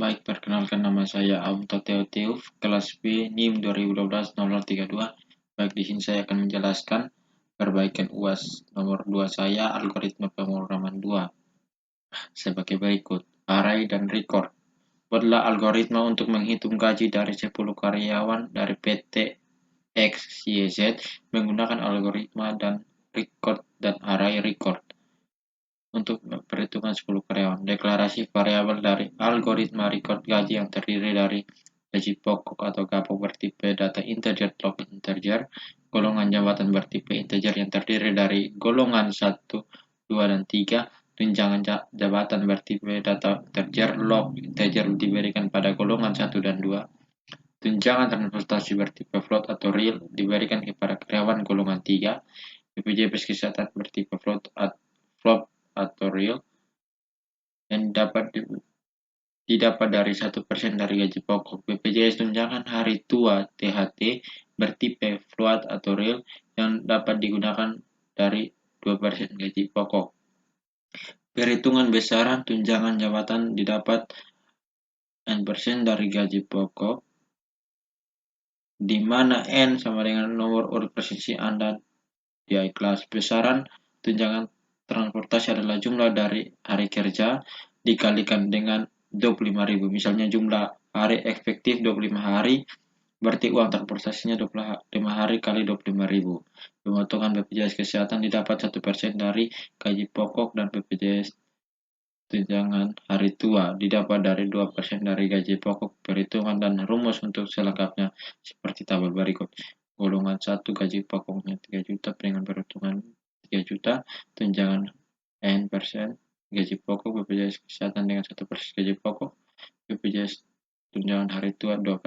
Baik, perkenalkan nama saya Auto Teoteuf, kelas B, NIM 2012-0032. Baik, di sini saya akan menjelaskan perbaikan UAS nomor 2 saya, algoritma pemrograman 2, sebagai berikut. Array dan record. Buatlah algoritma untuk menghitung gaji dari 10 karyawan dari PT XYZ menggunakan algoritma dan record dan array record. Untuk perhitungan 10 karyawan, deklarasi variabel dari algoritma record gaji yang terdiri dari gaji pokok atau gapok bertipe data integer log integer, golongan jabatan bertipe integer yang terdiri dari golongan 1, 2, dan 3, tunjangan jabatan bertipe data integer log integer diberikan pada golongan 1 dan 2, tunjangan transportasi bertipe float atau real diberikan kepada karyawan golongan 3, BPJS Kesehatan bertipe float atau real yang didapat dari 1% dari gaji pokok. BPJS tunjangan hari tua THT bertipe float atau real yang dapat digunakan dari 2% gaji pokok. Perhitungan besaran tunjangan jabatan didapat N% dari gaji pokok, di mana N sama dengan nomor urut presisi Anda di kelas. Besaran tunjangan transportasi adalah jumlah dari hari kerja dikalikan dengan 25.000. Misalnya jumlah hari efektif 25 hari, berarti uang transportasinya 25 hari kali 25.000. Pemotongan BPJS Kesehatan didapat 1% dari gaji pokok dan BPJS tunjangan hari tua didapat dari 2% dari gaji pokok. Perhitungan dan rumus untuk selengkapnya seperti tabel berikut. Golongan 1 gaji pokoknya 3 juta dengan perhitungan 3 juta, tunjangan N% gaji pokok BPJS Kesehatan dengan 1% gaji pokok, BPJS tunjangan hari tua 2%.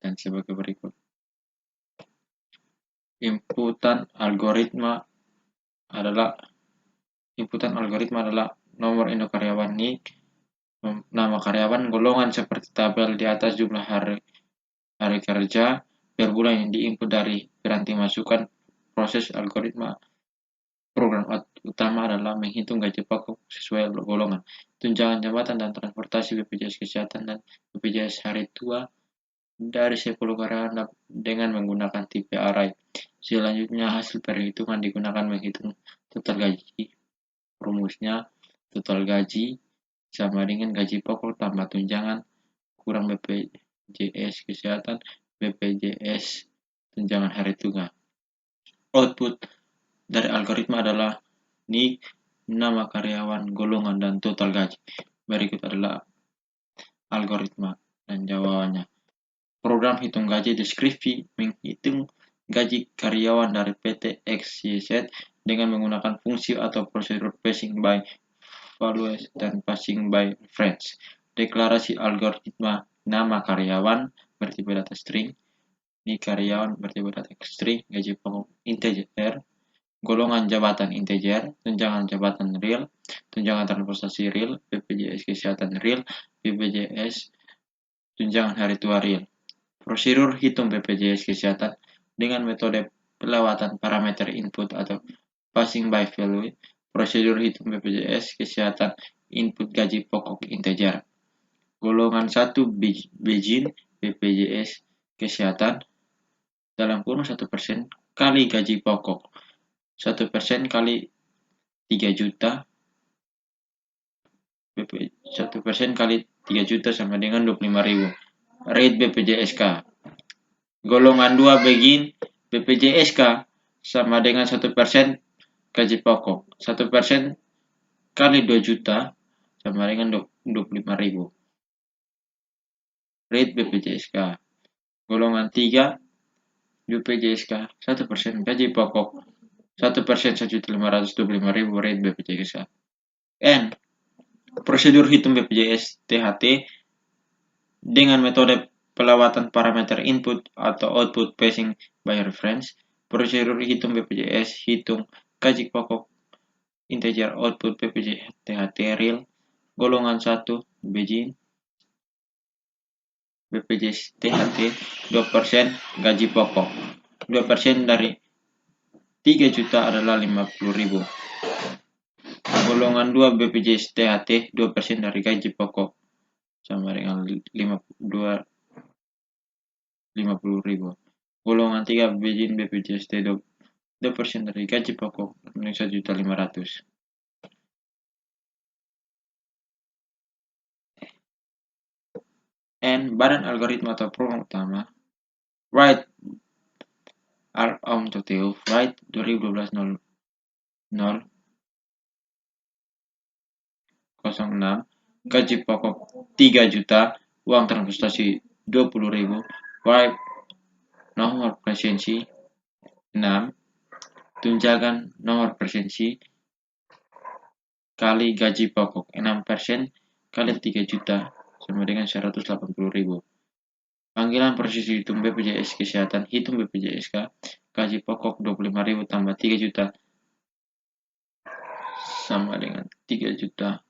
Dan sebagai berikut. Inputan algoritma adalah nomor induk karyawan NIK, nama karyawan, golongan seperti tabel di atas, jumlah hari kerja per bulan yang diinput dari piranti masukan. Proses algoritma program utama adalah menghitung gaji pokok sesuai golongan, tunjangan jabatan dan transportasi BPJS Kesehatan dan BPJS hari tua dari 10 karyawan dengan menggunakan tipe array. Selanjutnya hasil perhitungan digunakan menghitung total gaji. Rumusnya total gaji sama dengan gaji pokok tambah tunjangan kurang BPJS Kesehatan, BPJS tunjangan hari tua. Output dari algoritma adalah NIK, nama karyawan, golongan, dan total gaji. Berikut adalah algoritma dan jawabannya. Program hitung gaji deskripsi menghitung gaji karyawan dari PT XYZ dengan menggunakan fungsi atau prosedur passing by values dan passing by reference. Deklarasi algoritma nama karyawan bertipe data string, ini karyawan bertipe data string, gaji pokok integer, golongan jabatan integer, tunjangan jabatan real, tunjangan transportasi real, BPJS Kesehatan real, BPJS tunjangan hari tua real. Prosedur hitung BPJS Kesehatan dengan metode pelewatan parameter input atau passing by value. Prosedur hitung BPJS Kesehatan input gaji pokok integer. Golongan 1 Bejin BPJS Kesehatan dalam kurung 1% kali gaji pokok. 1% kali 3 juta. 1% kali 3 juta sama dengan 25.000. Rate BPJSK. Golongan 2 Begin BPJSK sama dengan 1% gaji pokok. 1% kali 2 juta sama dengan 25.000. Rate BPJSK. Golongan 3 BPJSK 1% gaji pokok. 1% 1.525.000 rate BPJSK. N. Prosedur hitung BPJS THT dengan metode pelewatan parameter input atau output passing by reference. Prosedur hitung BPJS hitung gaji pokok integer output BPJS THT real. Golongan 1 Bejin BPJS THT 2% gaji pokok. 2% dari 3 juta adalah 50.000. Golongan 2 BPJS THT 2% dari gaji pokok sama dengan 50.000. Golongan 3 izin BPJS 2% dari gaji pokok 1.500.000. N. Badan algoritma atau program utama. Write Toteuf, Write 2012-00-06. Gaji pokok 3 juta, uang transportasi 20.000. Write nomor presensi 6. Tunjangan nomor presensi kali gaji pokok 6% kali 3 juta sama dengan 180.000. Panggilan posisi hitung BPJS Kesehatan, hitung BPJSK, gaji pokok 25.000 tambah 3 juta sama dengan 3 juta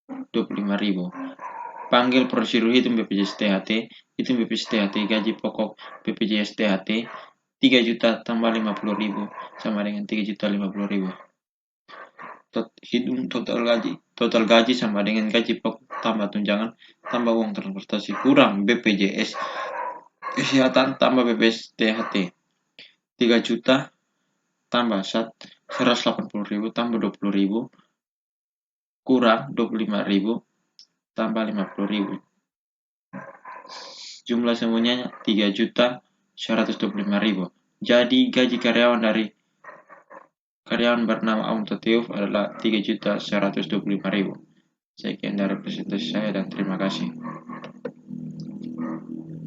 25.000. Panggil prosedur hitung BPJS THT, hitung BPJS THT, gaji pokok BPJS THT 3 juta tambah 50.000 sama dengan 3 juta 50.000. Hitung total gaji sama dengan gaji pokok tambah tunjangan tambah uang transportasi kurang BPJS Kesehatan tambah BPJS THT 3 juta tambah 180.000 tambah 20.000 kurang 25.000 tambah 50.000. Jumlah semuanya 3 juta 125.000. Jadi gaji karyawan bernama Aum Toteuf adalah 3 juta 125.000. Sekian dari presentasi saya dan terima kasih.